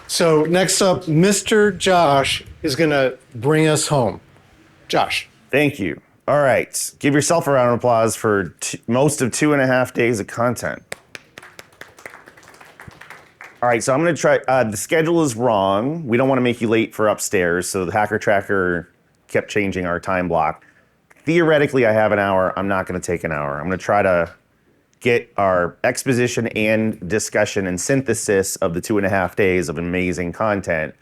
So next up, Mr. Josh is going to bring us home. Josh. Thank you. All right. Give yourself a round of applause for most of 2.5 days of content. All right, so I'm going to try. The schedule is wrong. We don't want to make you late for upstairs, so the Hacker Tracker kept changing our time block. Theoretically, I have an hour. I'm not going to take an hour. I'm going to try to get our exposition and discussion and synthesis of the 2.5 days of amazing content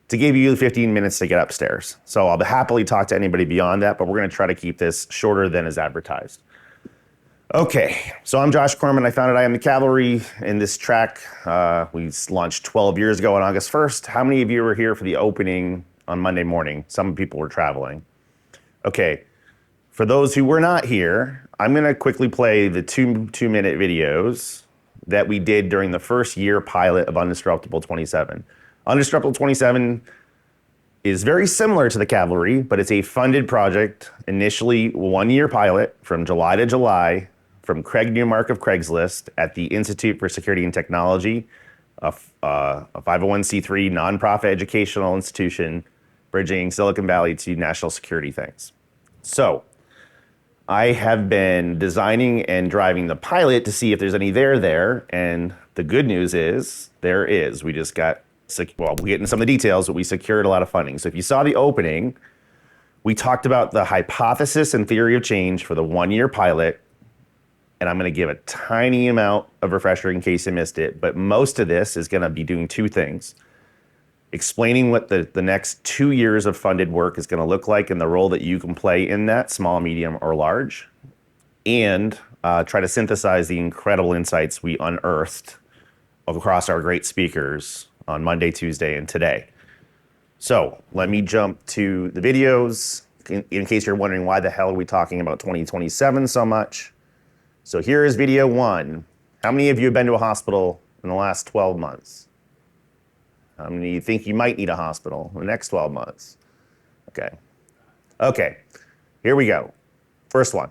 to give you 15 minutes to get upstairs. So I'll happily talk to anybody beyond that, but we're going to try to keep this shorter than is advertised. Okay, so I'm Josh Corman. I founded I Am the Cavalry. In this track, we launched 12 years ago on August 1st. How many of you were here for the opening on Monday morning? Some people were traveling. Okay, for those who were not here, I'm gonna quickly play the two-minute videos that we did during the first year pilot of Undisruptible 27. Undisruptible 27 is very similar to the Cavalry, but it's a funded project, initially 1-year pilot from July to July, from Craig Newmark of Craigslist at the Institute for Security and Technology, a 501c3 nonprofit educational institution bridging Silicon Valley to national security things. So I have been designing and driving the pilot to see if there's any there, and the good news is there is. We just got, well, we'll get into some of the details, but we secured a lot of funding. So if you saw the opening, we talked about the hypothesis and theory of change for the 1-year pilot, and I'm going to give a tiny amount of refresher in case you missed it, but most of this is going to be doing two things. Explaining what the next 2 years of funded work is going to look like and the role that you can play in that, small, medium, or large, and try to synthesize the incredible insights we unearthed across our great speakers on Monday, Tuesday, and today. So let me jump to the videos in case you're wondering why the hell are we talking about 2027 so much. So here is video 1. How many of you have been to a hospital in the last 12 months? How many of you think you might need a hospital in the next 12 months? Okay, here we go. First one.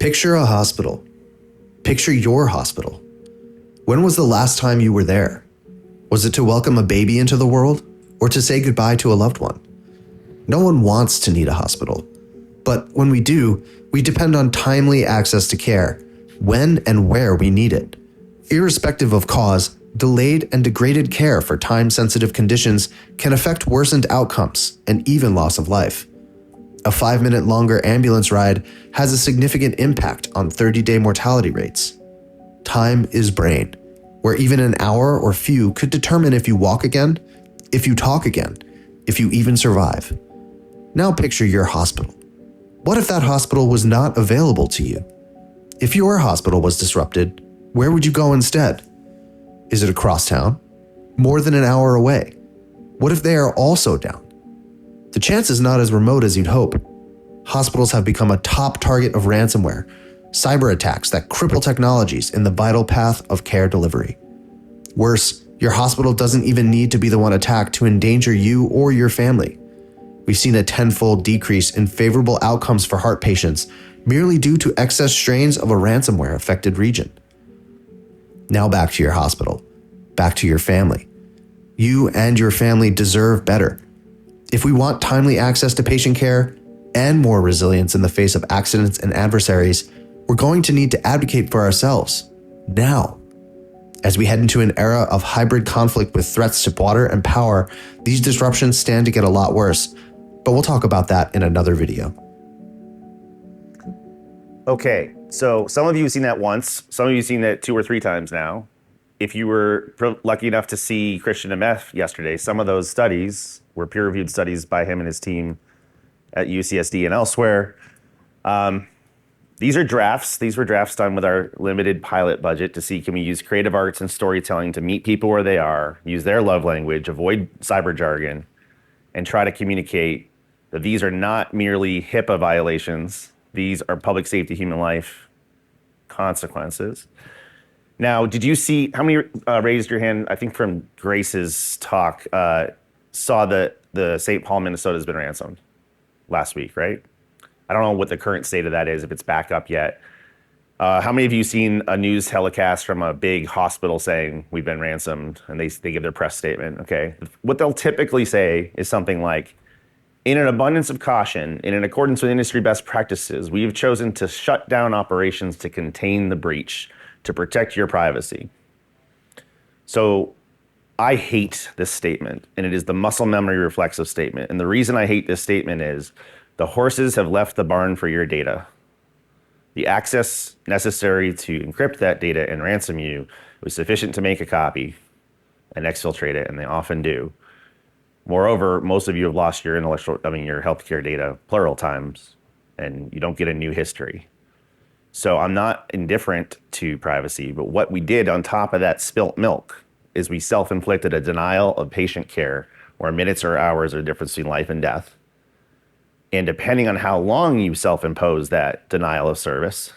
Picture a hospital. Picture your hospital. When was the last time you were there? Was it to welcome a baby into the world or to say goodbye to a loved one? No one wants to need a hospital. But when we do, we depend on timely access to care, when and where we need it. Irrespective of cause, delayed and degraded care for time-sensitive conditions can affect worsened outcomes and even loss of life. A 5-minute longer ambulance ride has a significant impact on 30-day mortality rates. Time is brain, where even an hour or few could determine if you walk again, if you talk again, if you even survive. Now picture your hospital. What if that hospital was not available to you? If your hospital was disrupted, where would you go instead? Is it across town? More than an hour away? What if they are also down? The chance is not as remote as you'd hope. Hospitals have become a top target of ransomware, cyber attacks that cripple technologies in the vital path of care delivery. Worse, your hospital doesn't even need to be the one attacked to endanger you or your family. We've seen a 10-fold decrease in favorable outcomes for heart patients merely due to excess strains of a ransomware-affected region. Now back to your hospital, back to your family. You and your family deserve better. If we want timely access to patient care and more resilience in the face of accidents and adversaries, we're going to need to advocate for ourselves, now. As we head into an era of hybrid conflict with threats to water and power, these disruptions stand to get a lot worse, but we'll talk about that in another video. Okay, so some of you have seen that once, some of you have seen that 2 or 3 times now. If you were lucky enough to see Christian MF yesterday, some of those studies were peer-reviewed studies by him and his team at UCSD and elsewhere. These are drafts. These were drafts done with our limited pilot budget to see, can we use creative arts and storytelling to meet people where they are, use their love language, avoid cyber jargon, and try to communicate that these are not merely HIPAA violations. These are public safety, human life consequences. Now, did you see, how many raised your hand, I think from Grace's talk, saw that the St. Paul, Minnesota has been ransomed last week, right? I don't know what the current state of that is, if it's back up yet. How many of you seen a news telecast from a big hospital saying we've been ransomed, and they give their press statement? Okay, what they'll typically say is something like, in an abundance of caution, and in accordance with industry best practices, we have chosen to shut down operations to contain the breach, to protect your privacy. So I hate this statement, and it is the muscle memory reflexive statement. And the reason I hate this statement is the horses have left the barn for your data. The access necessary to encrypt that data and ransom you was sufficient to make a copy and exfiltrate it, and they often do. Moreover, most of you have lost your your healthcare data plural times, and you don't get a new history. So I'm not indifferent to privacy, but what we did on top of that spilt milk is we self-inflicted a denial of patient care where minutes or hours are the difference between life and death. And depending on how long you self-impose that denial of service,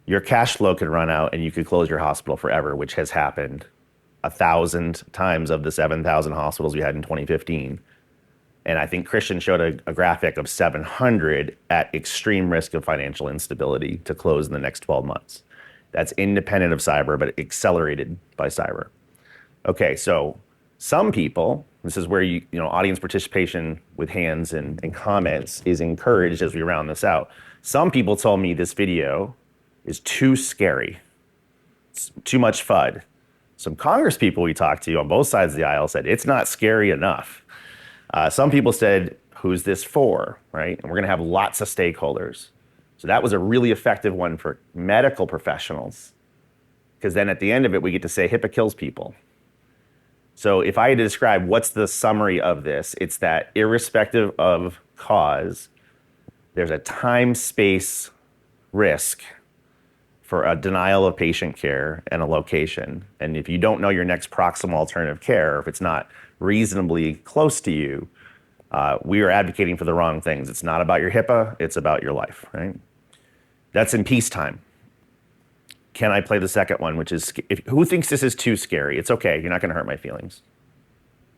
your cash flow could run out and you could close your hospital forever, which has happened 1,000 times of the 7,000 hospitals we had in 2015. And I think Christian showed a graphic of 700 at extreme risk of financial instability to close in the next 12 months. That's independent of cyber, but accelerated by cyber. Okay, so some people, this is where audience participation with hands and comments is encouraged as we round this out. Some people told me this video is too scary. It's too much FUD. Some Congress people we talked to on both sides of the aisle said it's not scary enough. Some people said, who's this for, right? And we're gonna have lots of stakeholders. So that was a really effective one for medical professionals, because then at the end of it, we get to say HIPAA kills people. So if I had to describe what's the summary of this, it's that irrespective of cause, there's a time-space risk for a denial of patient care and a location. And if you don't know your next proximal alternative care, if it's not reasonably close to you, we are advocating for the wrong things. It's not about your HIPAA, it's about your life, right? That's in peacetime. Can I play the second one, which is, who thinks this is too scary? It's okay, you're not gonna hurt my feelings.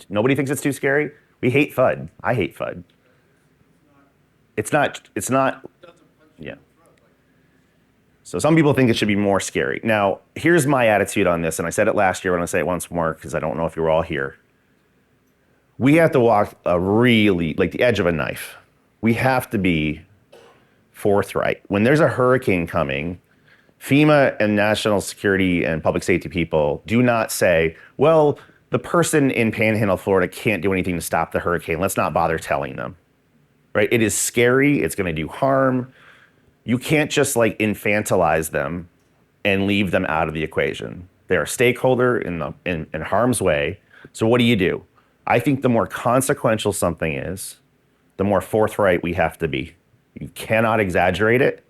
Nobody thinks it's too scary? We hate FUD. I hate FUD. It's not, yeah. So some people think it should be more scary. Now, here's my attitude on this, and I said it last year, I'm gonna say it once more, because I don't know if you were all here. We have to walk like the edge of a knife. We have to be forthright. When there's a hurricane coming, FEMA and national security and public safety people do not say, well, the person in Panhandle, Florida can't do anything to stop the hurricane. Let's not bother telling them, right? It is scary, it's gonna do harm. You can't just like infantilize them and leave them out of the equation. They're a stakeholder in harm's way. So what do? I think the more consequential something is, the more forthright we have to be. You cannot exaggerate it,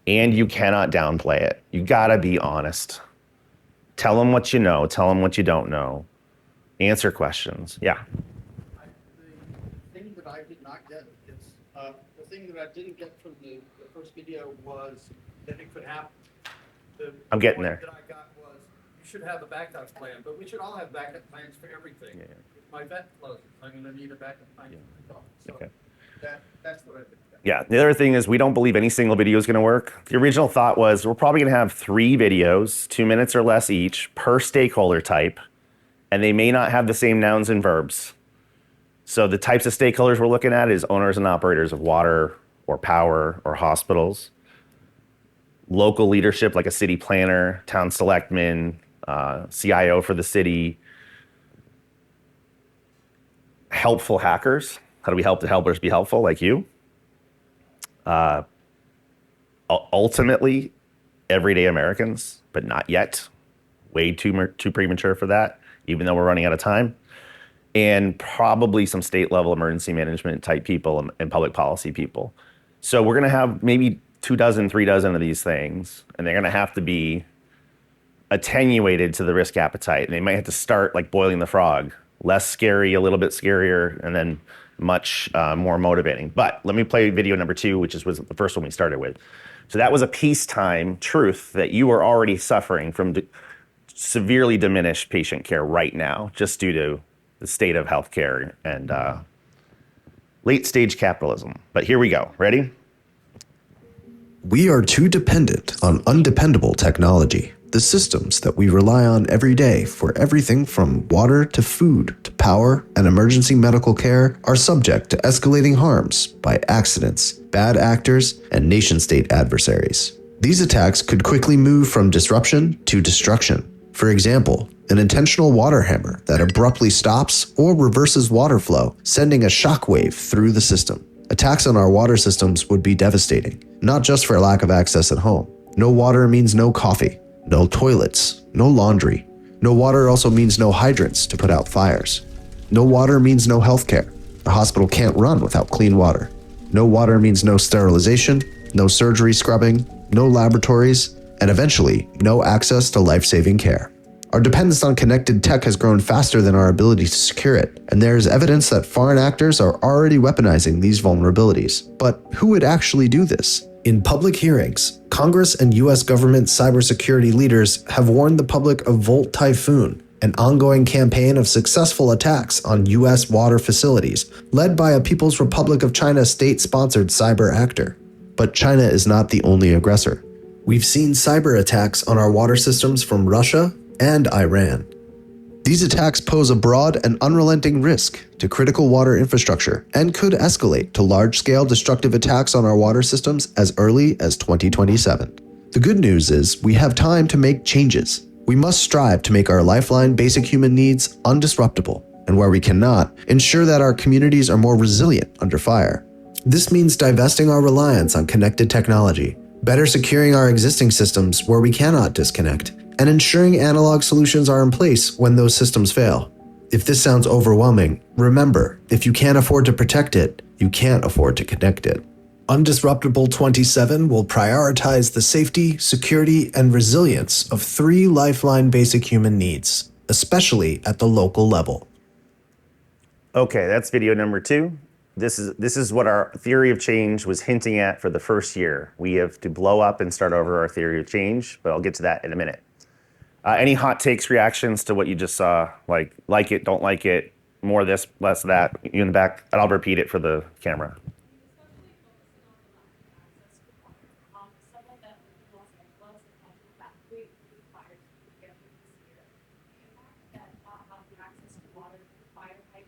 and you cannot downplay it. You gotta be honest. Tell them what you know, tell them what you don't know. Answer questions, yeah. The thing that I did not get is, the thing that I didn't get from the first video was that it could happen. I'm getting there. The point that I got was, you should have a backup plan, but we should all have backup plans for everything. Yeah. If my vet closes, I'm gonna need a backup plan. Yeah. So Okay. that's what I think. Yeah, the other thing is we don't believe any single video is gonna work. The original thought was we're probably gonna have 3 videos, 2 minutes or less each per stakeholder type, and they may not have the same nouns and verbs. So the types of stakeholders we're looking at is owners and operators of water or power or hospitals, local leadership like a city planner, town selectman, CIO for the city, helpful hackers. How do we help the helpers be helpful, like you? Ultimately, everyday Americans, but not yet. Way too premature for that, even though we're running out of time. And probably some state level emergency management type people and public policy people. So we're gonna have maybe 2 dozen, 3 dozen of these things, and they're gonna have to be attenuated to the risk appetite. And they might have to start like boiling the frog, less scary, a little bit scarier, and then much more motivating. But let me play video number 2, which was the first one we started with. So that was a peacetime truth that you are already suffering from severely diminished patient care right now, just due to the state of healthcare and late stage capitalism. But here we go, ready? We are too dependent on undependable technology. The systems that we rely on every day for everything from water to food to power and emergency medical care are subject to escalating harms by accidents, bad actors, and nation-state adversaries. These attacks could quickly move from disruption to destruction. For example, an intentional water hammer that abruptly stops or reverses water flow, sending a shockwave through the system. Attacks on our water systems would be devastating, not just for lack of access at home. No water means no coffee, no toilets, no laundry. No water also means no hydrants to put out fires. No water means no healthcare. A hospital can't run without clean water. No water means no sterilization, no surgery scrubbing, no laboratories, and eventually, no access to life-saving care. Our dependence on connected tech has grown faster than our ability to secure it, and there is evidence that foreign actors are already weaponizing these vulnerabilities. But who would actually do this? In public hearings, Congress and US government cybersecurity leaders have warned the public of Volt Typhoon, an ongoing campaign of successful attacks on US water facilities, led by a People's Republic of China state-sponsored cyber actor. But China is not the only aggressor. We've seen cyber attacks on our water systems from Russia and Iran. These attacks pose a broad and unrelenting risk to critical water infrastructure and could escalate to large-scale destructive attacks on our water systems as early as 2027. The good news is we have time to make changes. We must strive to make our lifeline basic human needs undisruptible, and where we cannot, ensure that our communities are more resilient under fire. This means divesting our reliance on connected technology, better securing our existing systems where we cannot disconnect, and ensuring analog solutions are in place when those systems fail. If this sounds overwhelming, remember, if you can't afford to protect it, you can't afford to connect it. Undisruptible 27 will prioritize the safety, security, and resilience of 3 lifeline basic human needs, especially at the local level. Okay, that's video number 2. This is what our theory of change was hinting at for the first year. We have to blow up and start over our theory of change, but I'll get to that in a minute. Any hot takes, reactions to what you just saw? Like it, don't like it, more of this, less of that, you in the back, and I'll repeat it for the camera.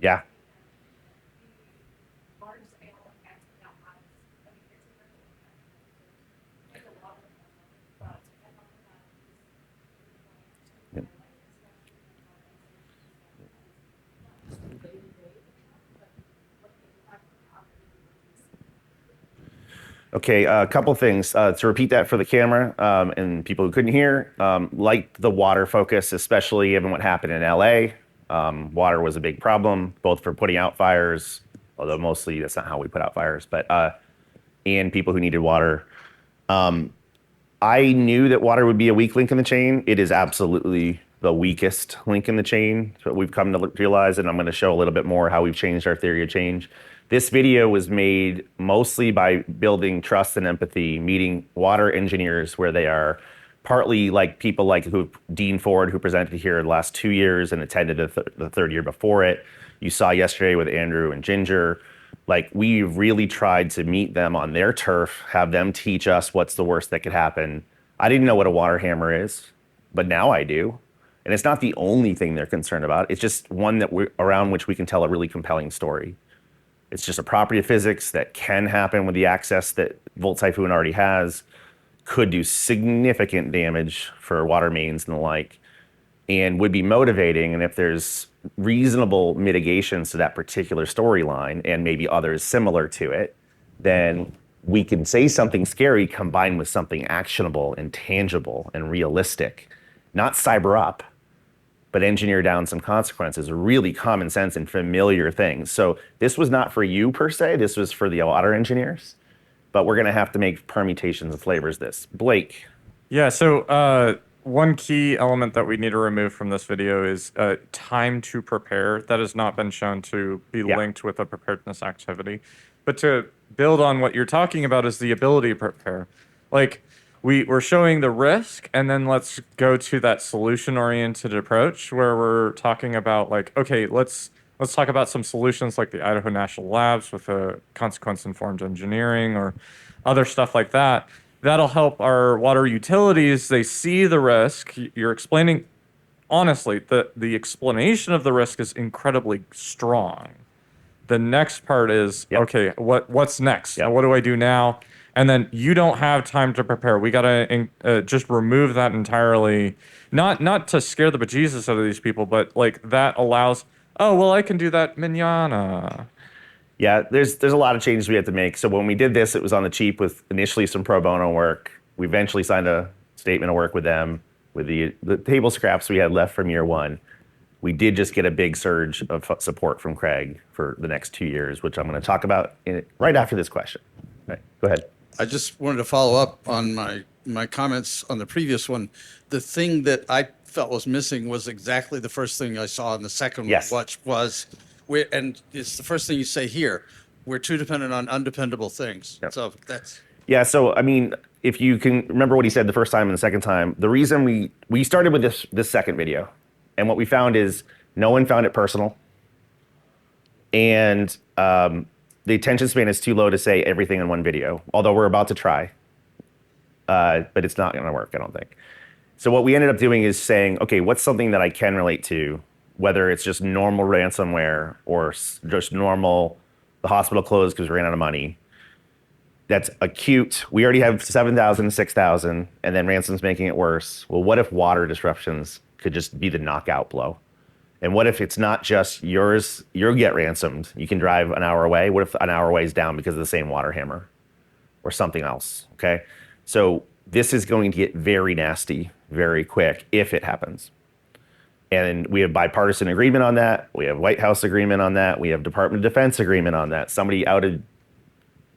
Yeah. Okay, a couple things to repeat that for the camera and people who couldn't hear. Like the water focus, especially given what happened in LA. Water was a big problem, both for putting out fires, although mostly that's not how we put out fires, but and people who needed water. I knew that water would be a weak link in the chain. It is absolutely the weakest link in the chain. So we've come to realize, and I'm going to show a little bit more how we've changed our theory of change. This video was made mostly by building trust and empathy, meeting water engineers where they are, partly like people like Dean Ford, who presented here the last 2 years and attended the third year before it. You saw yesterday with Andrew and Ginger. Like, we really tried to meet them on their turf, have them teach us what's the worst that could happen. I didn't know what a water hammer is, but now I do. And it's not the only thing they're concerned about. It's just one that around which we can tell a really compelling story. It's just a property of physics that can happen with the access that Volt Typhoon already has, could do significant damage for water mains and the like, and would be motivating. And if there's reasonable mitigations to that particular storyline and maybe others similar to it, then we can say something scary combined with something actionable and tangible and realistic, not cyber up, but engineer down some consequences, really common sense and familiar things. So this was not for you per se, this was for the water engineers, but we're gonna have to make permutations and flavors this. Blake. Yeah, so one key element that we need to remove from this video is time to prepare. That has not been shown to be linked with a preparedness activity. But to build on what you're talking about is the ability to prepare. Like, we're showing the risk, and then let's go to that solution-oriented approach where we're talking about, like, okay, let's talk about some solutions like the Idaho National Labs with a consequence-informed engineering or other stuff like that that'll help our water utilities. They see the risk. You're explaining, honestly, the explanation of the risk is incredibly strong. The next part is, Yep. okay, what's next? Yep. What do I do now? And then you don't have time to prepare. We gotta just remove that entirely. Not to scare the bejesus out of these people, but like that allows. Oh well, I can do that manana. Yeah, there's a lot of changes we have to make. So when we did this, it was on the cheap with initially some pro bono work. We eventually signed a statement of work with them with the table scraps we had left from year one. We did just get a big surge of support from Craig for the next 2 years, which I'm going to talk about right after this question. All right, go ahead. I just wanted to follow up on my comments on the previous one. The thing that I felt was missing was exactly the first thing I saw in the second Yes. one, which was, and it's the first thing you say here, we're too dependent on undependable things. Yep. So that's. Yeah, so I mean, if you can remember what he said the first time and the second time, the reason we started with this second video, and what we found is no one found it personal, and the attention span is too low to say everything in one video. Although we're about to try, but it's not going to work, I don't think. So what we ended up doing is saying, okay, what's something that I can relate to, whether it's just normal ransomware or just normal, the hospital closed because we ran out of money. That's acute. We already have 7,000, 6,000, and then ransom's making it worse. Well, what if water disruptions could just be the knockout blow? And what if it's not just yours, you'll get ransomed. You can drive an hour away. What if an hour away is down because of the same water hammer or something else, okay? So this is going to get very nasty very quick if it happens. And we have bipartisan agreement on that. We have White House agreement on that. We have Department of Defense agreement on that. Somebody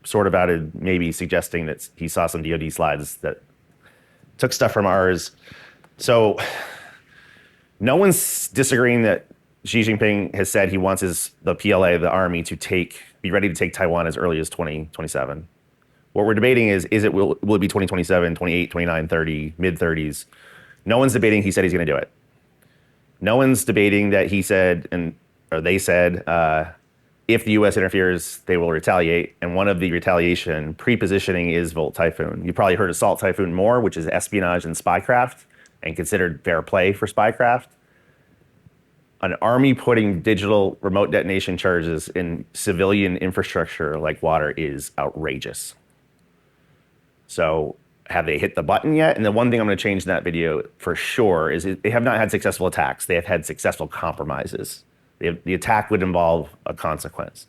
sort of outed, maybe suggesting that he saw some DoD slides that took stuff from ours. So no one's disagreeing that Xi Jinping has said he wants the PLA, the army, to be ready to take Taiwan as early as 2027. What we're debating is will it be 2027, 28, 29, 30, mid-30s? No one's debating he said he's going to do it. No one's debating that he said, or they said, if the U.S. interferes, they will retaliate. And one of the retaliation pre-positioning is Volt Typhoon. You probably heard of Salt Typhoon more, which is espionage and spycraft, and considered fair play for spycraft. An army putting digital remote detonation charges in civilian infrastructure like water is outrageous. So have they hit the button yet? And the one thing I'm going to change in that video for sure is they have not had successful attacks. They have had successful compromises. The attack would involve a consequence.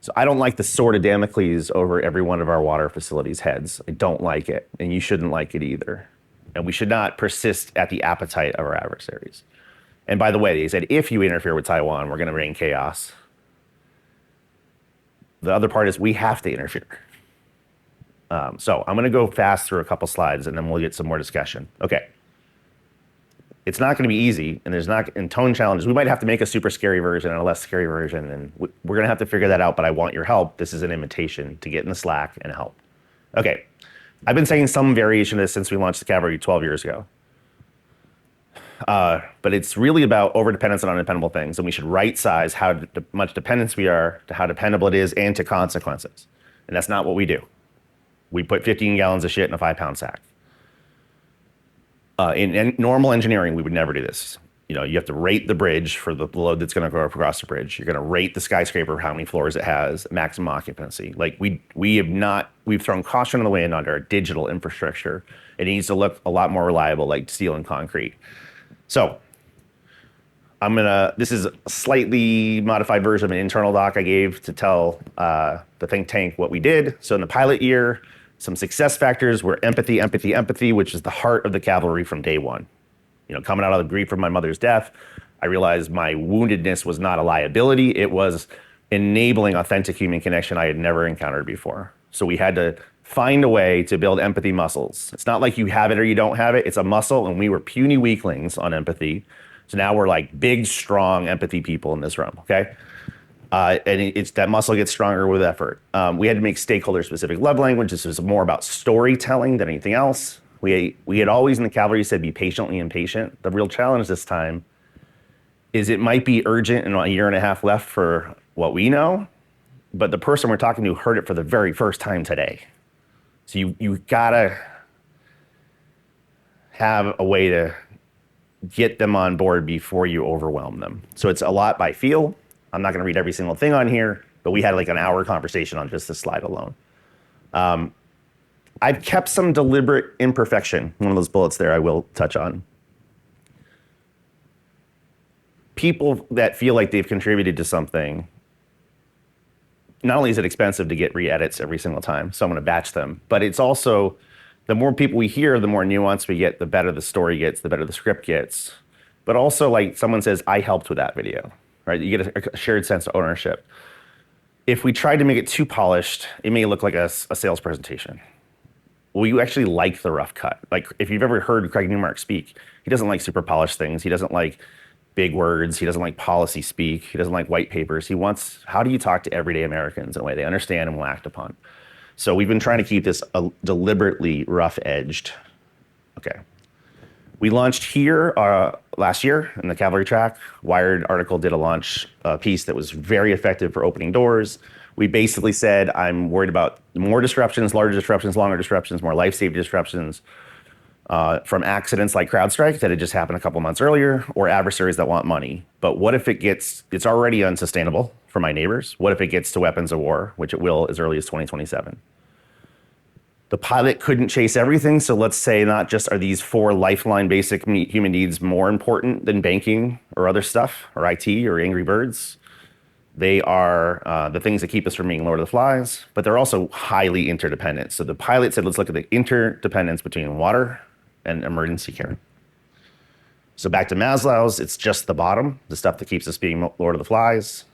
So I don't like the sword of Damocles over every one of our water facilities' heads. I don't like it, and you shouldn't like it either. And we should not persist at the appetite of our adversaries. And by the way, they said, if you interfere with Taiwan, we're going to bring chaos. The other part is we have to interfere. So I'm going to go fast through a couple slides, and then we'll get some more discussion. Okay. It's not going to be easy, and there's not in tone challenges. We might have to make a super scary version and a less scary version, and we're going to have to figure that out, but I want your help. This is an invitation to get in the Slack and help. Okay. I've been saying some variation of this since we launched the Cavalry 12 years ago. But it's really about overdependence on undependable things, and we should right-size how much dependence we are to how dependable it is and to consequences. And that's not what we do. We put 15 gallons of shit in a 5-pound sack. In normal engineering, we would never do this. You know, you have to rate the bridge for the load that's going to go across the bridge. You're going to rate the skyscraper, how many floors it has, maximum occupancy. Like we've thrown caution in the wind on our digital infrastructure. It needs to look a lot more reliable, like steel and concrete. So this is a slightly modified version of an internal doc I gave to tell the think tank what we did. So in the pilot year, some success factors were empathy, empathy, empathy, which is the heart of the Cavalry from day one. You know, coming out of the grief from my mother's death, I realized my woundedness was not a liability. It was enabling authentic human connection I had never encountered before. So we had to find a way to build empathy muscles. It's not like you have it or you don't have it. It's a muscle, and we were puny weaklings on empathy. So now we're like big, strong empathy people in this room, okay? And that muscle gets stronger with effort. We had to make stakeholder-specific love language. This was more about storytelling than anything else. We had always in the Cavalry said be patiently impatient. The real challenge this time is it might be urgent and a year and a half left for what we know, but the person we're talking to heard it for the very first time today. So you gotta have a way to get them on board before you overwhelm them. So it's a lot by feel. I'm not gonna read every single thing on here, but we had like an hour conversation on just this slide alone. I've kept some deliberate imperfection. One of those bullets there I will touch on. People that feel like they've contributed to something, not only is it expensive to get re-edits every single time, so I'm gonna batch them, but it's also, the more people we hear, the more nuance we get, the better the story gets, the better the script gets. But also, like, someone says, I helped with that video, right? You get a shared sense of ownership. If we tried to make it too polished, it may look like a sales presentation. Well, you actually like the rough cut. Like, if you've ever heard Craig Newmark speak, he doesn't like super polished things. He doesn't like big words. He doesn't like policy speak. He doesn't like white papers. He wants, how do you talk to everyday Americans in a way they understand and will act upon? So we've been trying to keep this deliberately rough-edged. Okay. We launched here last year in the Cavalry track. Wired article did a launch piece that was very effective for opening doors. We basically said, I'm worried about more disruptions, larger disruptions, longer disruptions, more life-saving disruptions from accidents like CrowdStrike that had just happened a couple months earlier, or adversaries that want money. But what if it's already unsustainable for my neighbors? What if it gets to weapons of war, which it will as early as 2027? The pilot couldn't chase everything, so let's say not just are these 4 lifeline basic human needs more important than banking or other stuff, or IT or Angry Birds. They are the things that keep us from being Lord of the Flies, but they're also highly interdependent. So the pilot said, let's look at the interdependence between water and emergency care. So back to Maslow's, it's just the bottom, the stuff that keeps us being Lord of the Flies.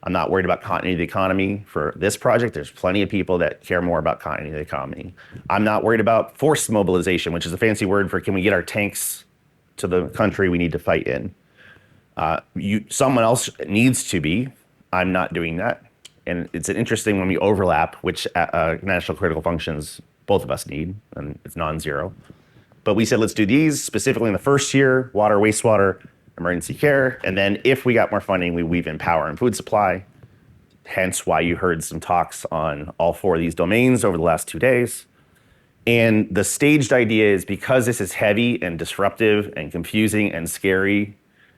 I'm not worried about continuity of the economy for this project. There's plenty of people that care more about continuity of the economy. I'm not worried about forced mobilization, which is a fancy word for, can we get our tanks to the country we need to fight in? Someone else needs to be. I'm not doing that. And it's interesting when we overlap, which national critical functions both of us need, and it's non-zero. But we said, let's do these specifically in the first year: water, wastewater, emergency care. And then if we got more funding, we weave in power and food supply. Hence why you heard some talks on all 4 of these domains over the last 2 days. And the staged idea is, because this is heavy and disruptive and confusing and scary,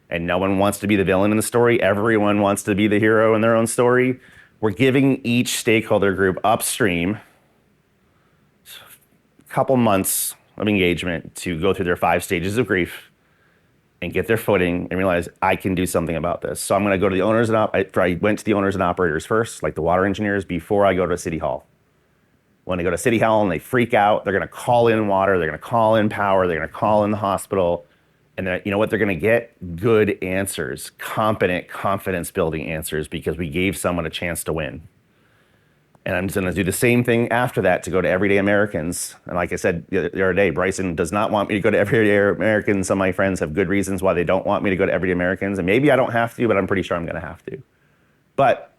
and no one wants to be the villain in the story, everyone wants to be the hero in their own story, we're giving each stakeholder group upstream a couple months of engagement to go through their 5 stages of grief and get their footing and realize, I can do something about this. So I'm going to go to the owners and I went to the owners and operators first, like the water engineers, before I go to City Hall. When they go to City Hall and they freak out, they're going to call in water, they're going to call in power, they're going to call in the hospital. And then, you know what they're going to get? Good answers, competent, confidence-building answers, because we gave someone a chance to win. And I'm just going to do the same thing after that to go to everyday Americans. And like I said the other day, Bryson does not want me to go to everyday Americans. Some of my friends have good reasons why they don't want me to go to everyday Americans. And maybe I don't have to, but I'm pretty sure I'm going to have to. But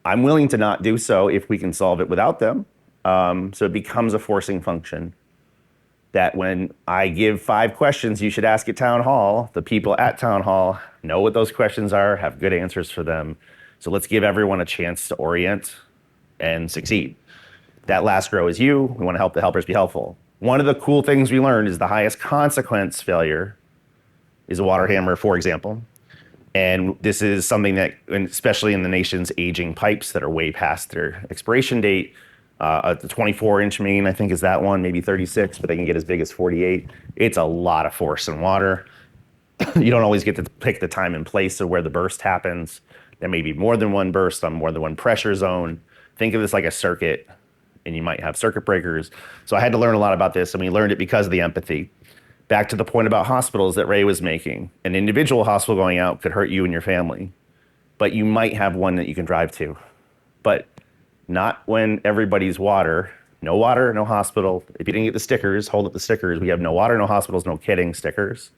I'm willing to not do so if we can solve it without them. So it becomes a forcing function that when I give 5 questions you should ask at town hall, the people at town hall know what those questions are, have good answers for them. So let's give everyone a chance to orient and succeed. That last row is you. We want to help the helpers be helpful. One of the cool things we learned is the highest consequence failure is a water hammer, for example. And this is something that, especially in the nation's aging pipes that are way past their expiration date, the 24-inch main, I think, is that one, maybe 36, but they can get as big as 48. It's a lot of force in water. You don't always get to pick the time and place of where the burst happens. There may be more than one burst on more than one pressure zone. Think of this like a circuit, and you might have circuit breakers. So I had to learn a lot about this, and we learned it because of the empathy. Back to the point about hospitals that Ray was making. An individual hospital going out could hurt you and your family, but you might have one that you can drive to. But not when everybody's water, no hospital. If you didn't get the stickers, hold up the stickers. We have no water, no hospitals, no kidding stickers.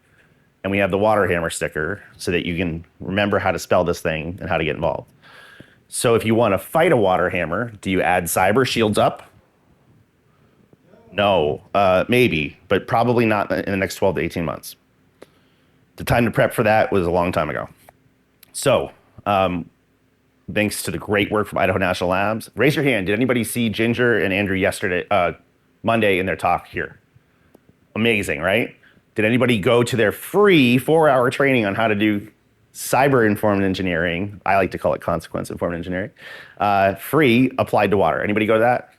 And we have the water hammer sticker so that you can remember how to spell this thing and how to get involved. So if you want to fight a water hammer, do you add cyber shields up? No, maybe, but probably not in the next 12 to 18 months. The time to prep for that was a long time ago. So thanks to the great work from Idaho National Labs. Raise your hand. Did anybody see Ginger and Andrew yesterday, Monday in their talk here? Amazing, right? Did anybody go to their free 4-hour training on how to do cyber-informed engineering? I like to call it consequence-informed engineering. Free, applied to water. Anybody go to that?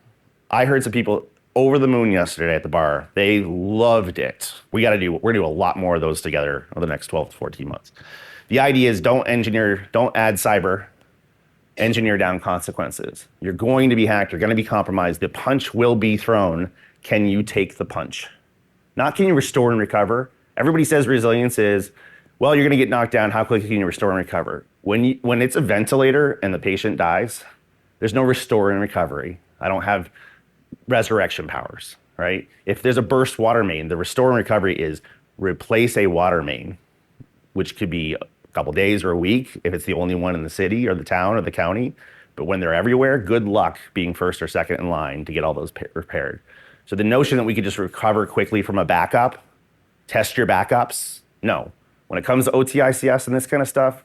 I heard some people over the moon yesterday at the bar. They loved it. We're gonna do a lot more of those together over the next 12 to 14 months. The idea is don't add cyber, engineer down consequences. You're going to be hacked, you're gonna be compromised, the punch will be thrown. Can you take the punch? Not can you restore and recover. Everybody says resilience is, well, you're gonna get knocked down, how quickly can you restore and recover? When it's a ventilator and the patient dies, there's no restore and recovery. I don't have resurrection powers, right? If there's a burst water main, the restore and recovery is replace a water main, which could be a couple days or a week if it's the only one in the city or the town or the county. But when they're everywhere, good luck being first or second in line to get all those repaired. So the notion that we could just recover quickly from a backup, test your backups, no. When it comes to OTICS and this kind of stuff,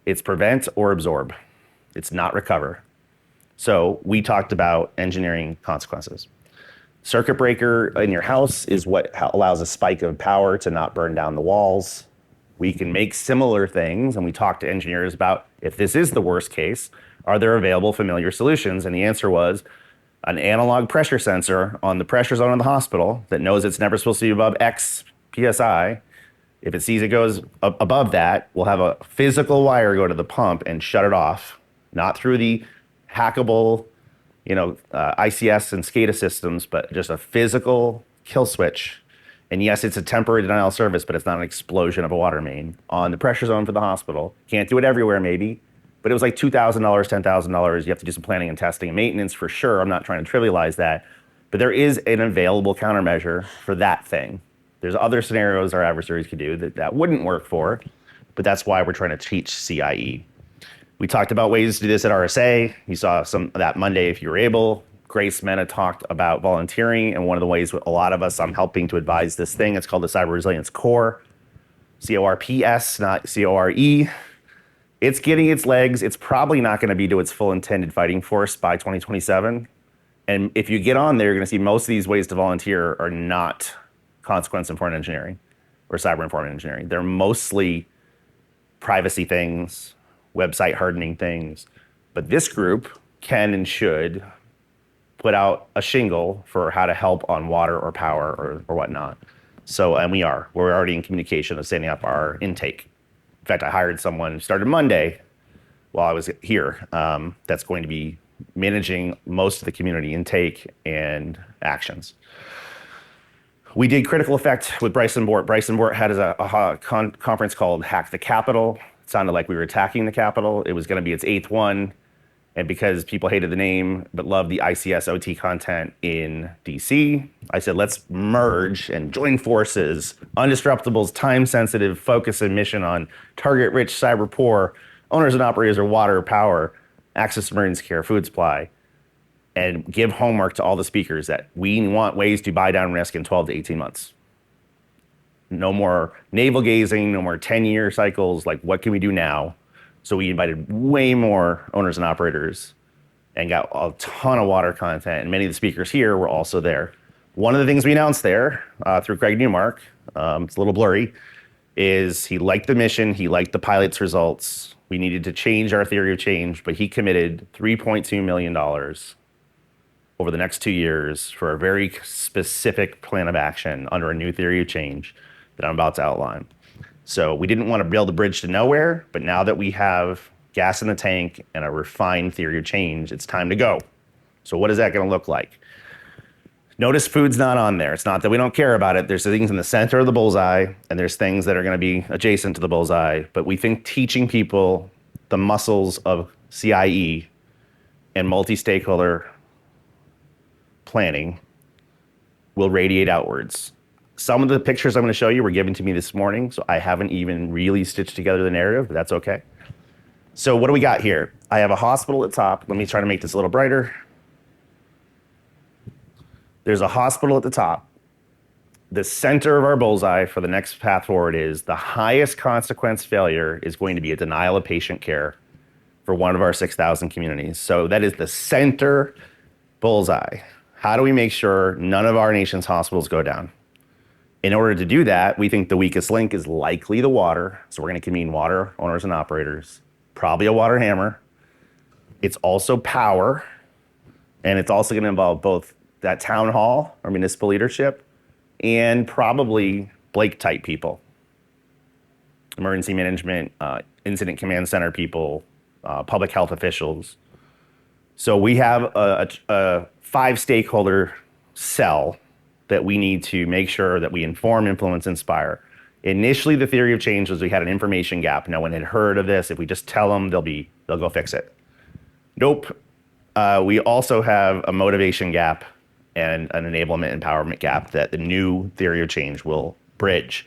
it's prevent or absorb. It's not recover. So we talked about engineering consequences. Circuit breaker in your house is what allows a spike of power to not burn down the walls. We can make similar things, and we talked to engineers about if this is the worst case, are there available familiar solutions? And the answer was an analog pressure sensor on the pressure zone in the hospital that knows it's never supposed to be above X PSI. If it sees it goes above that, we'll have a physical wire go to the pump and shut it off, not through the hackable, ICS and SCADA systems, but just a physical kill switch. And yes, it's a temporary denial of service, but it's not an explosion of a water main on the pressure zone for the hospital. Can't do it everywhere, maybe, but it was like $2,000, $10,000. You have to do some planning and testing and maintenance for sure. I'm not trying to trivialize that, but there is an available countermeasure for that thing. There's other scenarios our adversaries could do that wouldn't work for, but that's why we're trying to teach CIE. We talked about ways to do this at RSA. You saw some of that Monday if you were able. Grace Mena talked about volunteering, and one of the ways a lot of us, I'm helping to advise this thing. It's called the Cyber Resilience Corps, CORPS, not CORE. It's getting its legs. It's probably not going to be to its full intended fighting force by 2027. And if you get on there, you're going to see most of these ways to volunteer are not consequence-informed engineering or cyber-informed engineering. They're mostly privacy things, website hardening things. But this group can and should put out a shingle for how to help on water or power or whatnot. So, and we're already in communication of setting up our intake. In fact, I hired someone, started Monday while I was here, that's going to be managing most of the community intake and actions. We did critical effect with Bryson Bort. Bryson Bort had a conference called Hack the Capitol. It sounded like we were attacking the Capitol. It was going to be its 8th one. And because people hated the name but loved the ICS OT content in DC, I said, let's merge and join forces. Undisruptible's time-sensitive focus and mission on target-rich, cyber-poor, owners and operators of water, power, access to emergency care, food supply, and give homework to all the speakers that we want ways to buy down risk in 12 to 18 months. No more navel gazing, no more 10-year cycles. Like, what can we do now? So we invited way more owners and operators and got a ton of water content. And many of the speakers here were also there. One of the things we announced there through Craig Newmark, it's a little blurry, is he liked the mission, he liked the pilot's results. We needed to change our theory of change, but he committed $3.2 million over the next 2 years for a very specific plan of action under a new theory of change that I'm about to outline. So we didn't want to build a bridge to nowhere, but now that we have gas in the tank and a refined theory of change, it's time to go. So what is that going to look like? Notice food's not on there. It's not that we don't care about it. There's things in the center of the bullseye, and there's things that are going to be adjacent to the bullseye. But we think teaching people the muscles of CIE and multi-stakeholder planning will radiate outwards. Some of the pictures I'm going to show you were given to me this morning, so I haven't even really stitched together the narrative, but that's okay. So what do we got here? I have a hospital at the top. Let me try to make this a little brighter. There's a hospital at the top. The center of our bullseye for the next path forward is the highest consequence failure is going to be a denial of patient care for one of our 6,000 communities. So that is the center bullseye. How do we make sure none of our nation's hospitals go down? In order to do that, we think the weakest link is likely the water. So we're going to convene water owners and operators, probably a water hammer. It's also power. And it's also going to involve both that town hall or municipal leadership and probably Blake type people, emergency management, incident command center people, public health officials. So we have a 5 stakeholder cell that we need to make sure that we inform, influence, inspire. Initially, the theory of change was we had an information gap. No one had heard of this. If we just tell them, they'll go fix it. Nope. We also have a motivation gap and an enablement empowerment gap that the new theory of change will bridge.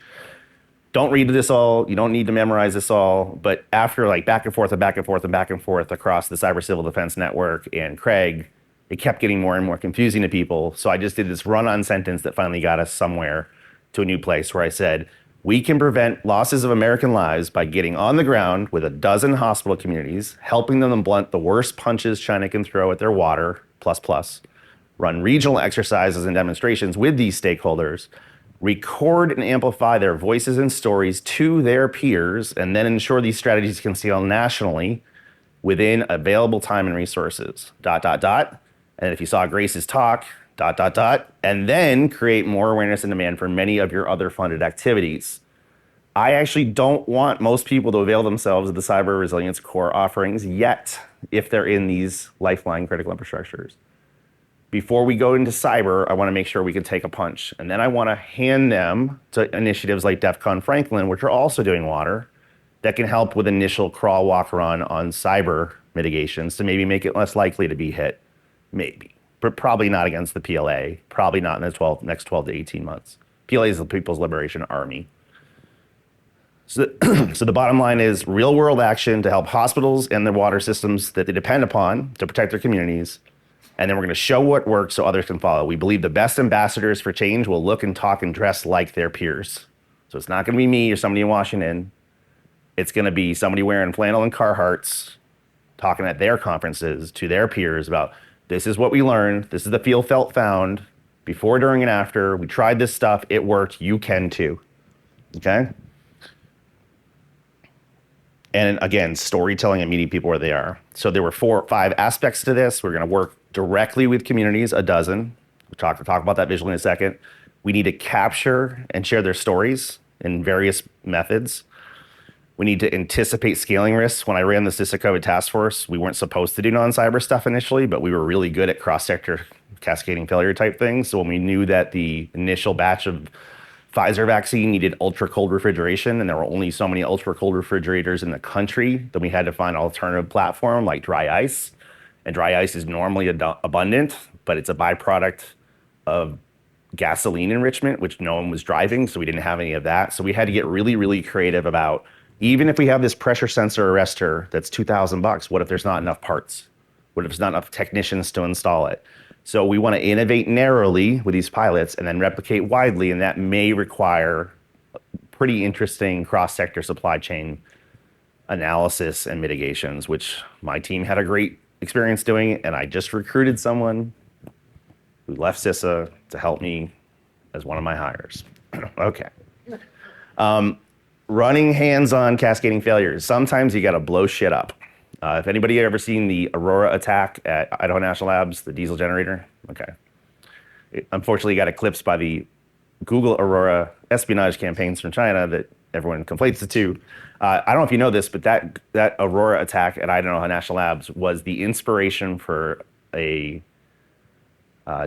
Don't read this all. You don't need to memorize this all. But after like back and forth and back and forth and back and forth across the Cyber Civil Defense Network and Craig, it kept getting more and more confusing to people. So I just did this run-on sentence that finally got us somewhere to a new place where I said, we can prevent losses of American lives by getting on the ground with a dozen hospital communities, helping them blunt the worst punches China can throw at their water, plus, run regional exercises and demonstrations with these stakeholders, record and amplify their voices and stories to their peers, and then ensure these strategies can scale nationally within available time and resources, ... And if you saw Grace's talk, ... And then create more awareness and demand for many of your other funded activities. I actually don't want most people to avail themselves of the cyber resilience core offerings yet, if they're in these lifeline critical infrastructures. Before we go into cyber, I want to make sure we can take a punch. And then I want to hand them to initiatives like DEF CON Franklin, which are also doing water, that can help with initial crawl, walk, run on cyber mitigations to maybe make it less likely to be hit. Maybe, but probably not against the PLA, probably not in the next 12 to 18 months. PLA is the People's Liberation Army. So the bottom line is real world action to help hospitals and the water systems that they depend upon to protect their communities. And then we're going to show what works so others can follow. We believe the best ambassadors for change will look and talk and dress like their peers. So it's not going to be me or somebody in Washington. It's going to be somebody wearing flannel and Carhartts talking at their conferences to their peers about this is what we learned. This is the feel, felt, found. Before, during, and after. We tried this stuff. It worked. You can too. Okay? And again, storytelling and meeting people where they are. So there were 4 or 5 aspects to this. We're going to work directly with communities, a dozen. We'll talk about that visually in a second. We need to capture and share their stories in various methods. We need to anticipate scaling risks. When I ran the CISA COVID task force, we weren't supposed to do non-cyber stuff initially, but we were really good at cross-sector cascading failure type things. So when we knew that the initial batch of Pfizer vaccine needed ultra cold refrigeration, and there were only so many ultra cold refrigerators in the country, then we had to find an alternative platform like dry ice. And dry ice is normally abundant, but it's a byproduct of gasoline enrichment, which no one was driving, so we didn't have any of that. So we had to get really, really creative about, even if we have this pressure sensor arrestor that's $2,000, what if there's not enough parts? What if there's not enough technicians to install it? So we want to innovate narrowly with these pilots and then replicate widely, and that may require pretty interesting cross-sector supply chain analysis and mitigations, which my team had a great experience doing, and I just recruited someone who left CISA to help me as one of my hires. Okay. Running hands-on cascading failures. Sometimes you got to blow shit up. If anybody ever seen the Aurora attack at Idaho National Labs, the diesel generator? Okay. It unfortunately got eclipsed by the Google Aurora espionage campaigns from China that everyone conflates the two. I don't know if you know this, but that Aurora attack at Idaho National Labs was the inspiration for a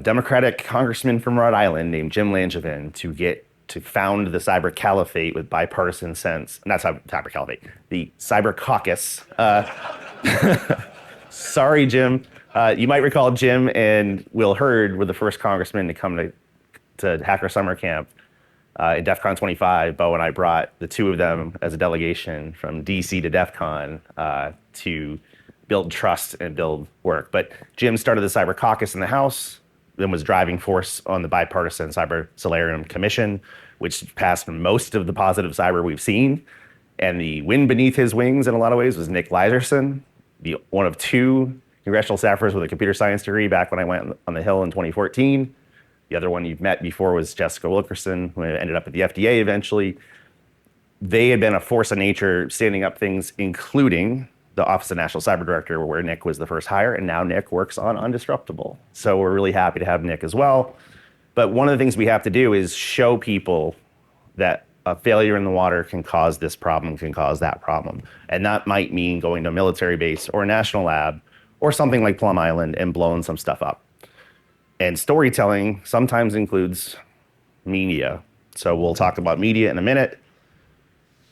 Democratic congressman from Rhode Island named Jim Langevin to found the Cyber Caliphate with bipartisan sense. Not Cyber Caliphate, the Cyber Caucus. Sorry, Jim. You might recall Jim and Will Hurd were the first congressmen to come to Hacker Summer Camp in DEF CON 25. Bo and I brought the two of them as a delegation from DC to DEF CON to build trust and build work. But Jim started the Cyber Caucus in the House, then was driving force on the bipartisan Cyber Solarium Commission, which passed most of the positive cyber we've seen. And the wind beneath his wings in a lot of ways was Nick Leiserson. one of two congressional staffers with a computer science degree back when I went on the Hill in 2014. The other one you've met before was Jessica Wilkerson, who ended up at the FDA eventually. They had been a force of nature standing up things, including the Office of National Cyber Director, where Nick was the first hire, and now Nick works on Undisruptable. So we're really happy to have Nick as well. But one of the things we have to do is show people that a failure in the water can cause this problem, can cause that problem. And that might mean going to a military base or a national lab or something like Plum Island and blowing some stuff up. And storytelling sometimes includes media. So we'll talk about media in a minute,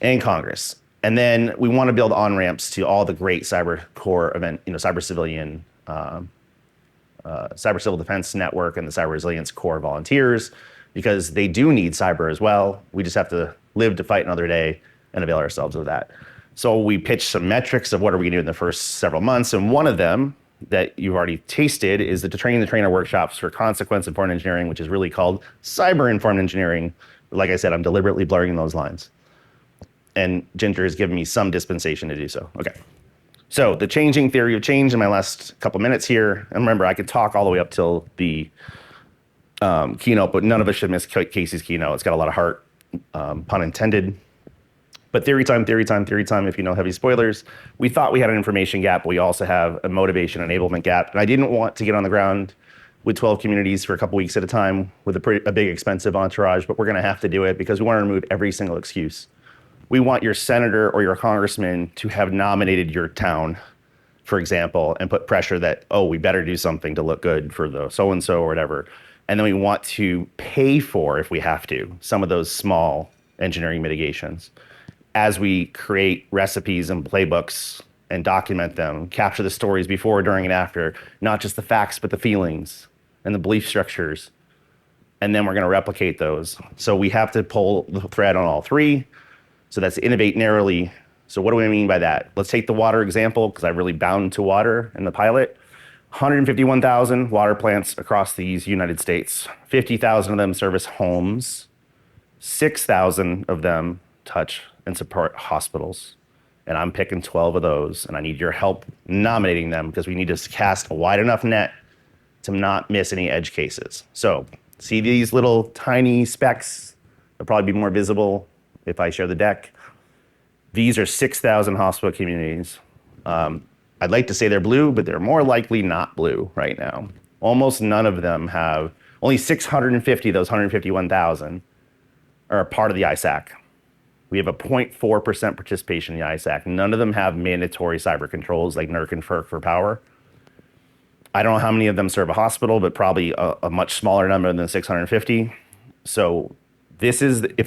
and Congress. And then we want to build on-ramps to all the great cyber core event, cyber civilian, cyber civil defense network and the cyber resilience core volunteers, because they do need cyber as well. We just have to live to fight another day and avail ourselves of that. So we pitched some metrics of what are we going to do in the first several months. And one of them that you've already tasted is the Training the Trainer workshops for consequence-informed engineering, which is really called cyber-informed engineering. Like I said, I'm deliberately blurring those lines. And Ginger has given me some dispensation to do so. Okay. So the changing theory of change in my last couple minutes here. And remember, I could talk all the way up till the keynote, but none of us should miss Casey's keynote. It's got a lot of heart, pun intended. But theory time, if you know heavy spoilers. We thought we had an information gap. We also have a motivation enablement gap. And I didn't want to get on the ground with 12 communities for a couple weeks at a time with a big expensive entourage, but we're going to have to do it because we want to remove every single excuse. We want your senator or your congressman to have nominated your town, for example, and put pressure that, oh, we better do something to look good for the so-and-so or whatever. And then we want to pay for, if we have to, some of those small engineering mitigations as we create recipes and playbooks and document them, capture the stories before, during, and after, not just the facts, but the feelings and the belief structures. And then we're going to replicate those. So we have to pull the thread on all three. So that's innovate narrowly. So what do we mean by that? Let's take the water example, because I really bound to water in the pilot. 151,000 water plants across these United States. 50,000 of them service homes. 6,000 of them touch and support hospitals. And I'm picking 12 of those, and I need your help nominating them because we need to cast a wide enough net to not miss any edge cases. So see these little tiny specks? They'll probably be more visible if I share the deck. These are 6,000 hospital communities. I'd like to say they're blue, but they're more likely not blue right now. Almost none of them have, only 650 of those 151,000 are a part of the ISAC. We have a 0.4% participation in the ISAC. None of them have mandatory cyber controls like NERC and FERC for power. I don't know how many of them serve a hospital, but probably a much smaller number than 650. So if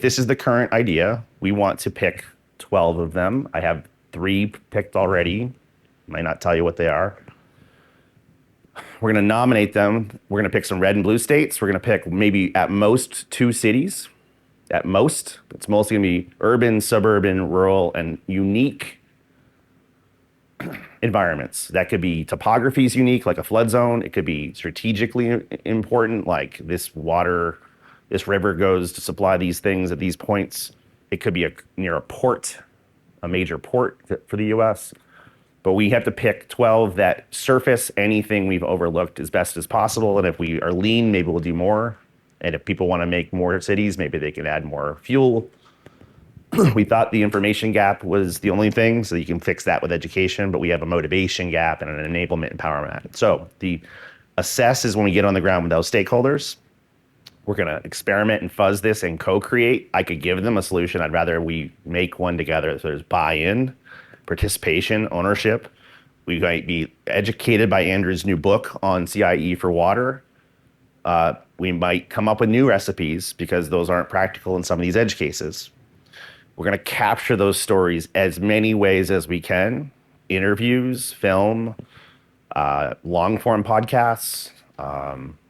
this is the current idea, we want to pick 12 of them. I have 3 picked already. Might not tell you what they are. We're going to nominate them. We're going to pick some red and blue states. We're going to pick maybe at most 2 cities. At most. It's mostly going to be urban, suburban, rural, and unique environments. That could be topography is unique, like a flood zone. It could be strategically important, like this river goes to supply these things at these points. It could be near a port, a major port for the U.S. But we have to pick 12 that surface anything we've overlooked as best as possible. And if we are lean, maybe we'll do more. And if people want to make more cities, maybe they can add more fuel. We thought the information gap was the only thing, so you can fix that with education, but we have a motivation gap and an enablement empowerment. So the assess is when we get on the ground with those stakeholders. We're going to experiment and fuzz this and co-create. I could give them a solution. I'd rather we make one together. So there's buy-in, participation, ownership. We might be educated by Andrew's new book on CIE for water. We might come up with new recipes because those aren't practical in some of these edge cases. We're going to capture those stories as many ways as we can. Interviews, film, long-form podcasts,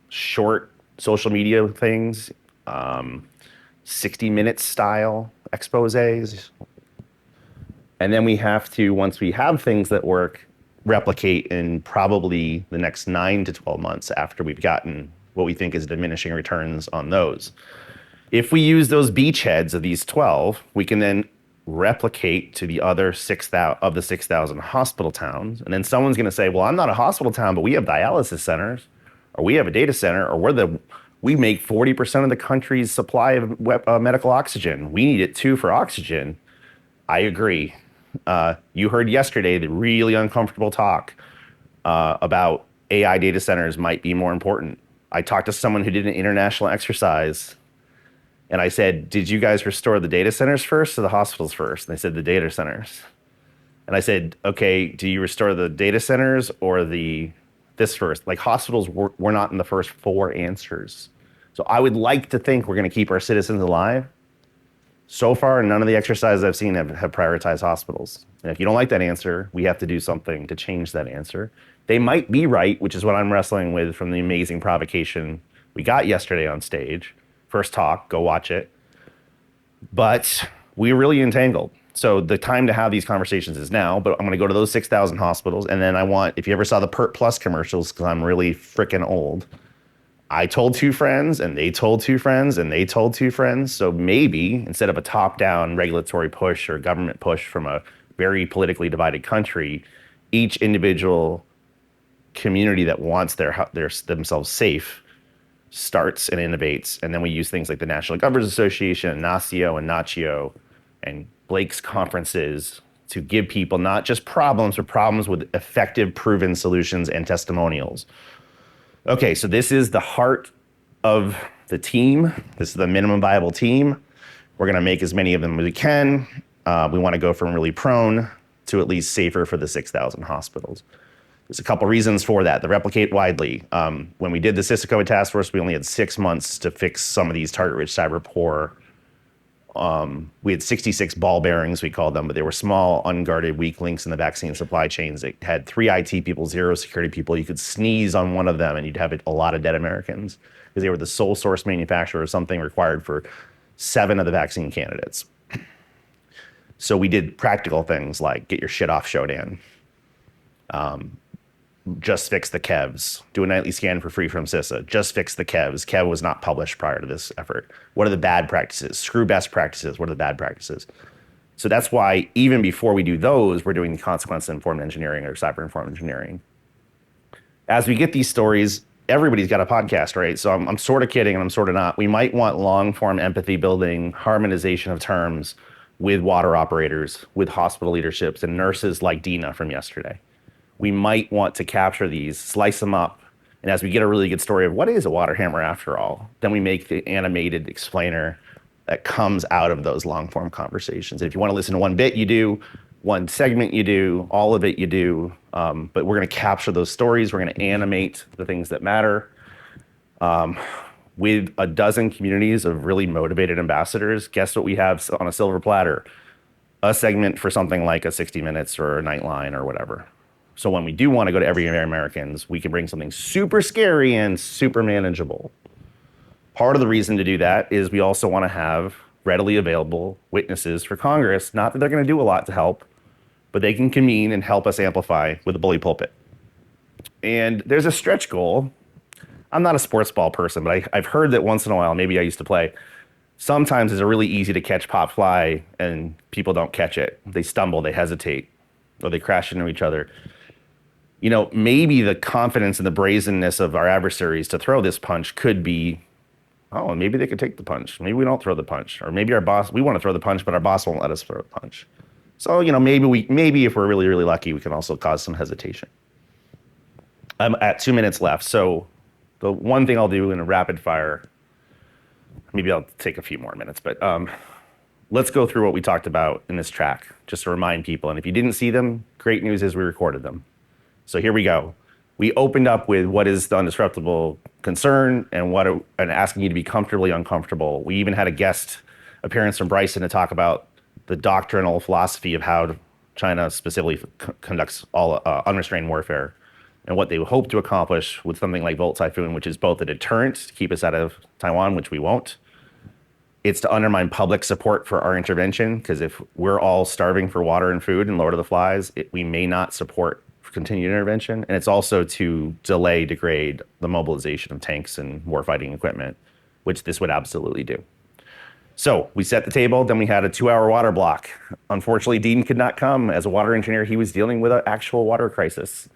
short social media things, 60-minute style exposés. And then we have to, once we have things that work, replicate in probably the next 9 to 12 months after we've gotten what we think is diminishing returns on those. If we use those beachheads of these 12, we can then replicate to the other 6,000 of the 6,000 hospital towns. And then someone's going to say, well, I'm not a hospital town, but we have dialysis centers, or we have a data center, or we make 40% of the country's supply of medical oxygen. We need it too for oxygen. I agree. You heard yesterday the really uncomfortable talk about AI data centers might be more important. I talked to someone who did an international exercise, and I said, did you guys restore the data centers first or the hospitals first? And they said the data centers. And I said, okay, do you restore the data centers or this first? Like, hospitals were not in the first 4 answers. So I would like to think we're going to keep our citizens alive. So far, none of the exercises I've seen have prioritized hospitals. And if you don't like that answer, we have to do something to change that answer. They might be right, which is what I'm wrestling with from the amazing provocation we got yesterday on stage. First talk, go watch it. But we're really entangled. So the time to have these conversations is now, but I'm going to go to those 6,000 hospitals. And then if you ever saw the PERT Plus commercials, because I'm really freaking old, I told 2 friends, and they told 2 friends, and they told 2 friends. So maybe instead of a top-down regulatory push or government push from a very politically divided country, each individual community that wants themselves safe starts and innovates. And then we use things like the National Governors Association, NACIO and NACIO, and Blake's conferences to give people not just problems, but problems with effective, proven solutions and testimonials. Okay, so this is the heart of the team. This is the minimum viable team. We're going to make as many of them as we can. We want to go from really prone to at least safer for the 6,000 hospitals. There's a couple reasons for that. They replicate widely. When we did the Cisco task force, we only had 6 months to fix some of these target-rich cyber poor. We had 66 ball bearings, we called them, but they were small, unguarded, weak links in the vaccine supply chains. It had 3 IT people, 0 security people. You could sneeze on one of them and you'd have a lot of dead Americans because they were the sole source manufacturer of something required for 7 of the vaccine candidates. So we did practical things like get your shit off Shodan. Just fix the KEVs. Do a nightly scan for free from CISA. Just fix the KEVs. KEV was not published prior to this effort. What are the bad practices? Screw best practices. What are the bad practices? So that's why even before we do those, we're doing the consequence-informed engineering or cyber-informed engineering. As we get these stories, everybody's got a podcast, right? So I'm sort of kidding and I'm sort of not. We might want long-form empathy building, harmonization of terms with water operators, with hospital leaderships, and nurses like Dina from yesterday. We might want to capture these, slice them up, and as we get a really good story of what is a water hammer after all, then we make the animated explainer that comes out of those long-form conversations. And if you want to listen to one bit, you do. One segment, you do. All of it, you do. But we're going to capture those stories. We're going to animate the things that matter. With a dozen communities of really motivated ambassadors, guess what we have on a silver platter? A segment for something like a 60 Minutes or a Nightline or whatever. So when we do want to go to everyday Americans, we can bring something super scary and super manageable. Part of the reason to do that is we also want to have readily available witnesses for Congress. Not that they're going to do a lot to help, but they can convene and help us amplify with a bully pulpit. And there's a stretch goal. I'm not a sports ball person, but I've heard that once in a while, maybe I used to play, sometimes it's really easy to catch pop fly and people don't catch it. They stumble, they hesitate, or they crash into each other. You know, maybe the confidence and the brazenness of our adversaries to throw this punch could be, oh, maybe they could take the punch. Maybe we don't throw the punch. Or maybe our boss, we want to throw the punch, but our boss won't let us throw the punch. So, you know, maybe if we're really, really lucky, we can also cause some hesitation. I'm at 2 minutes left. So the one thing I'll do in a rapid fire, maybe I'll take a few more minutes, but let's go through what we talked about in this track, just to remind people. And if you didn't see them, great news is we recorded them. So here we go. We opened up with what is the undisruptible concern and asking you to be comfortably uncomfortable. We even had a guest appearance from Bryson to talk about the doctrinal philosophy of how China specifically conducts all unrestrained warfare and what they hope to accomplish with something like Volt Typhoon, which is both a deterrent to keep us out of Taiwan, which we won't. It's to undermine public support for our intervention, because if we're all starving for water and food and Lord of the Flies, we may not support continued intervention. And it's also to degrade the mobilization of tanks and warfighting equipment, which this would absolutely do. So we set the table, then we had a 2-hour water block. Unfortunately, Dean could not come. As a water engineer, he was dealing with an actual water crisis.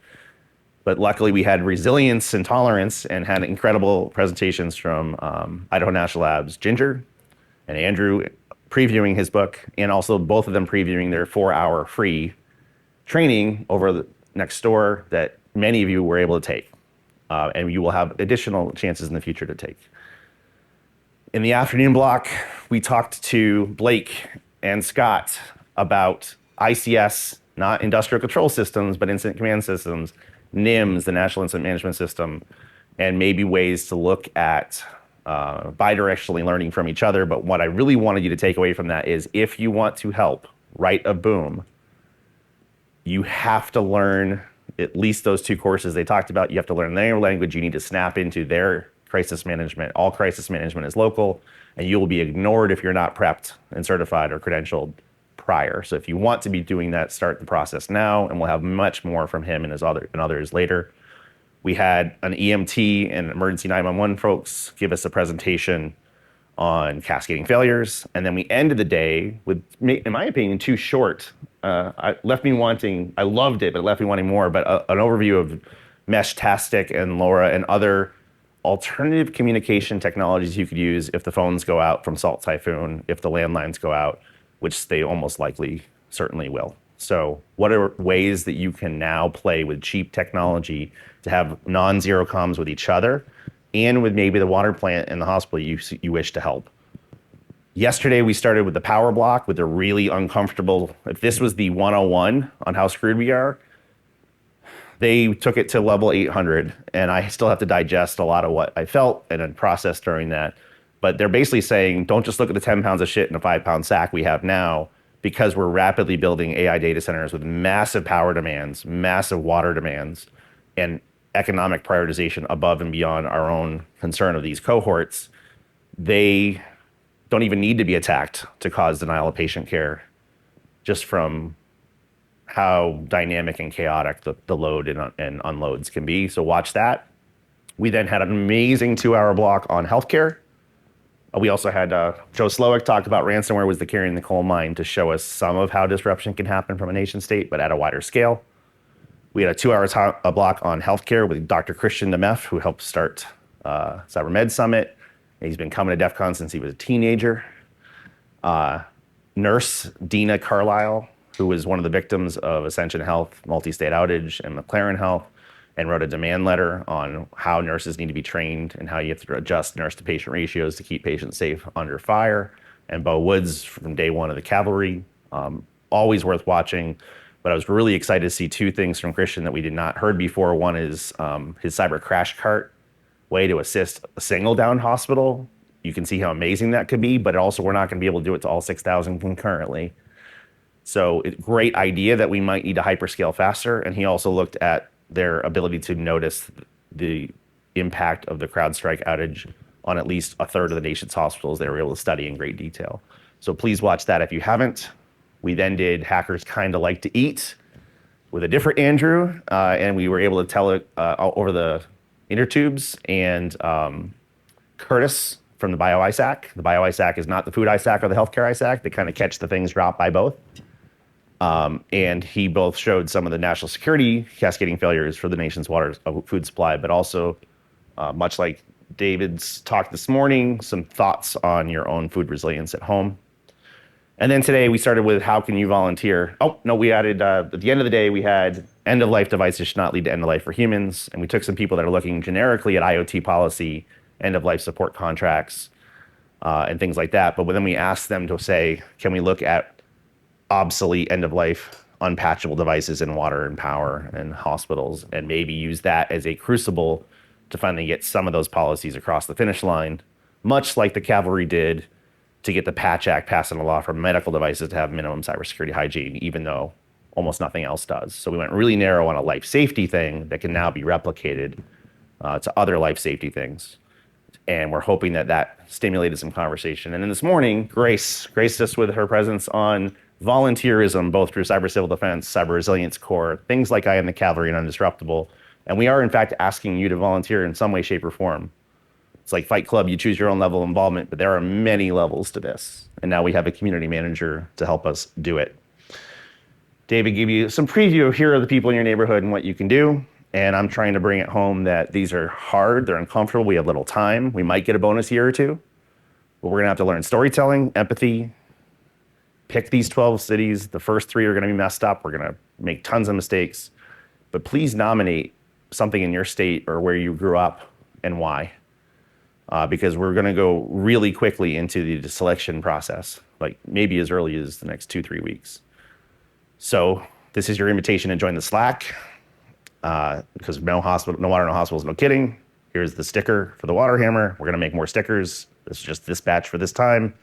But luckily, we had resilience and tolerance and had incredible presentations from Idaho National Labs, Ginger and Andrew, previewing his book, and also both of them previewing their 4-hour free training over the next door that many of you were able to take. And you will have additional chances in the future to take. In the afternoon block, we talked to Blake and Scott about ICS, not industrial control systems, but incident command systems, NIMS, the National Incident Management System, and maybe ways to look at bidirectionally learning from each other. But what I really wanted you to take away from that is if you want to help write a boom, you have to learn at least those 2 courses they talked about. You have to learn their language. You need to snap into their crisis management. All crisis management is local, and you will be ignored if you're not prepped and certified or credentialed prior. So if you want to be doing that, start the process now, and we'll have much more from him and others later. We had an EMT and emergency 911 folks give us a presentation on cascading failures, and then we ended the day with, in my opinion, too short. I loved it, but it left me wanting more, but an overview of Meshtastic and LoRa and other alternative communication technologies you could use if the phones go out from Salt Typhoon, if the landlines go out, which they almost likely certainly will. So what are ways that you can now play with cheap technology to have non-zero comms with each other and with maybe the water plant and the hospital you wish to help? Yesterday, we started with the power block with a really uncomfortable, if this was the 101 on how screwed we are, they took it to level 800, and I still have to digest a lot of what I felt and then process during that. But they're basically saying, don't just look at the 10 pounds of shit in a 5-pound sack we have now, because we're rapidly building AI data centers with massive power demands, massive water demands, and economic prioritization above and beyond our own concern of these cohorts. They don't even need to be attacked to cause denial of patient care, just from how dynamic and chaotic the load and unloads can be. So watch that. We then had an amazing 2-hour block on healthcare. We also had Joe Slowick talk about ransomware was the carry in the coal mine to show us some of how disruption can happen from a nation state, but at a wider scale. We had a 2-hour block on healthcare with Dr. Christian Demef, who helped start CyberMed Summit. He's been coming to DEF CON since he was a teenager. Nurse Dina Carlisle, who was one of the victims of Ascension Health, multi-state outage, and McLaren Health, and wrote a demand letter on how nurses need to be trained and how you have to adjust nurse-to-patient ratios to keep patients safe under fire. And Bo Woods from day one of the Cavalry, always worth watching. But I was really excited to see 2 things from Christian that we did not heard before. One is his cyber crash cart way to assist a single down hospital. You can see how amazing that could be, but also we're not going to be able to do it to all 6,000 concurrently. So great idea that we might need to hyperscale faster. And he also looked at their ability to notice the impact of the CrowdStrike outage on at least a third of the nation's hospitals they were able to study in great detail. So please watch that if you haven't. We then did Hackers Kinda Like to Eat with a different Andrew, and we were able to tell it over the intertubes, and Curtis from the BioISAC. The BioISAC is not the food ISAC or the healthcare ISAC. They kind of catch the things dropped by both. And he both showed some of the national security cascading failures for the nation's water food supply, but also, much like David's talk this morning, some thoughts on your own food resilience at home. And then today we started with how can you volunteer? Oh, no, we added, at the end of the day, we had end-of-life devices should not lead to end-of-life for humans. And we took some people that are looking generically at IoT policy, end-of-life support contracts, and things like that. But then we asked them to say, can we look at obsolete end-of-life unpatchable devices in water and power and hospitals, and maybe use that as a crucible to finally get some of those policies across the finish line, much like the Cavalry did to get the Patch Act passed into law for medical devices to have minimum cybersecurity hygiene, even though almost nothing else does. So we went really narrow on a life safety thing that can now be replicated to other life safety things. And we're hoping that that stimulated some conversation. And then this morning, Grace graced us with her presence on volunteerism, both through Cyber Civil Defense, Cyber Resilience Corps, things like I Am the Cavalry and Undisruptible. And we are, in fact, asking you to volunteer in some way, shape, or form. It's like Fight Club, you choose your own level of involvement, but there are many levels to this. And now we have a community manager to help us do it. David gave you some preview of here are the people in your neighborhood and what you can do. And I'm trying to bring it home that these are hard, they're uncomfortable, we have little time. We might get a bonus year or two, but we're gonna have to learn storytelling, empathy, pick these 12 cities. The first 3 are gonna be messed up. We're gonna make tons of mistakes, but please nominate something in your state or where you grew up and why. Because we're gonna go really quickly into the selection process, like maybe as early as the next 2-3 weeks. So this is your invitation to join the Slack, because no hospital, no water, no hospitals, no kidding. Here's the sticker for the water hammer. We're gonna make more stickers. This is just this batch for this time.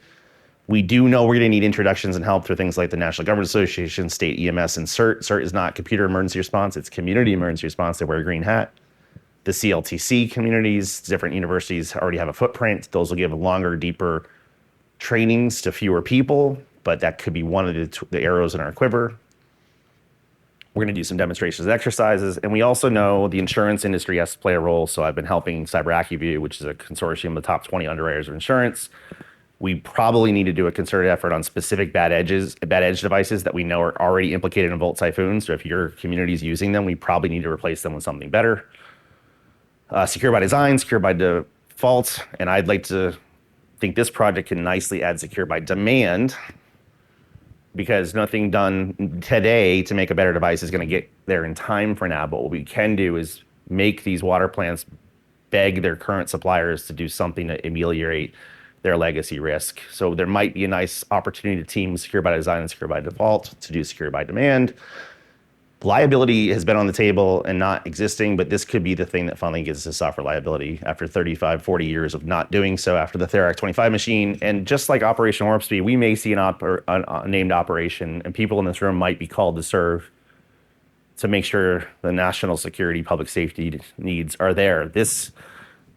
We do know we're gonna need introductions and help through things like the National Government Association, State EMS, and CERT. CERT is not computer emergency response, it's community emergency response. They wear a green hat. The CLTC communities, different universities already have a footprint. Those will give longer, deeper trainings to fewer people, but that could be one of the arrows in our quiver. We're gonna do some demonstrations and exercises. And we also know the insurance industry has to play a role. So I've been helping CyberAccuView, which is a consortium of the top 20 underwriters of insurance. We probably need to do a concerted effort on specific bad edge devices that we know are already implicated in Volt Typhoon. So if your community is using them, we probably need to replace them with something better. Secure by design, secure by default. And I'd like to think this project can nicely add secure by demand, because nothing done today to make a better device is going to get there in time for now. But what we can do is make these water plants beg their current suppliers to do something to ameliorate their legacy risk. So there might be a nice opportunity to team secure by design and secure by default to do secure by demand. Liability has been on the table and not existing, but this could be the thing that finally gets us to software liability after 35, 40 years of not doing so after the Therac 25 machine. And just like Operation Warp Speed, we may see a named operation, and people in this room might be called to serve to make sure the national security, public safety needs are there. This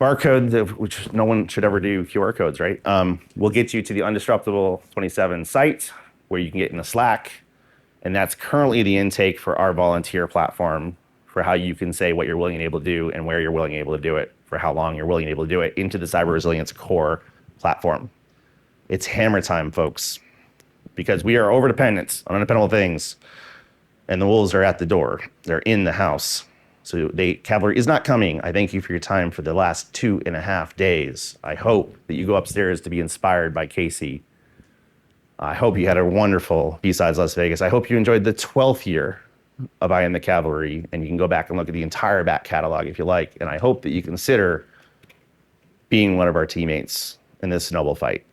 barcode, which no one should ever do QR codes, right? Will get you to the Undisruptible 27 site where you can get in the Slack. And that's currently the intake for our volunteer platform for how you can say what you're willing and able to do and where you're willing and able to do it, for how long you're willing and able to do it, into the Cyber Resilience Core platform. It's hammer time, folks, because we are overdependent on undependable things, and the wolves are at the door. They're in the house. So Cavalry is not coming. I thank you for your time for the last 2.5 days. I hope that you go upstairs to be inspired by Casey. I hope you had a wonderful B-Sides Las Vegas. I hope you enjoyed the 12th year of I Am the Cavalry, and you can go back and look at the entire back catalog if you like. And I hope that you consider being one of our teammates in this noble fight.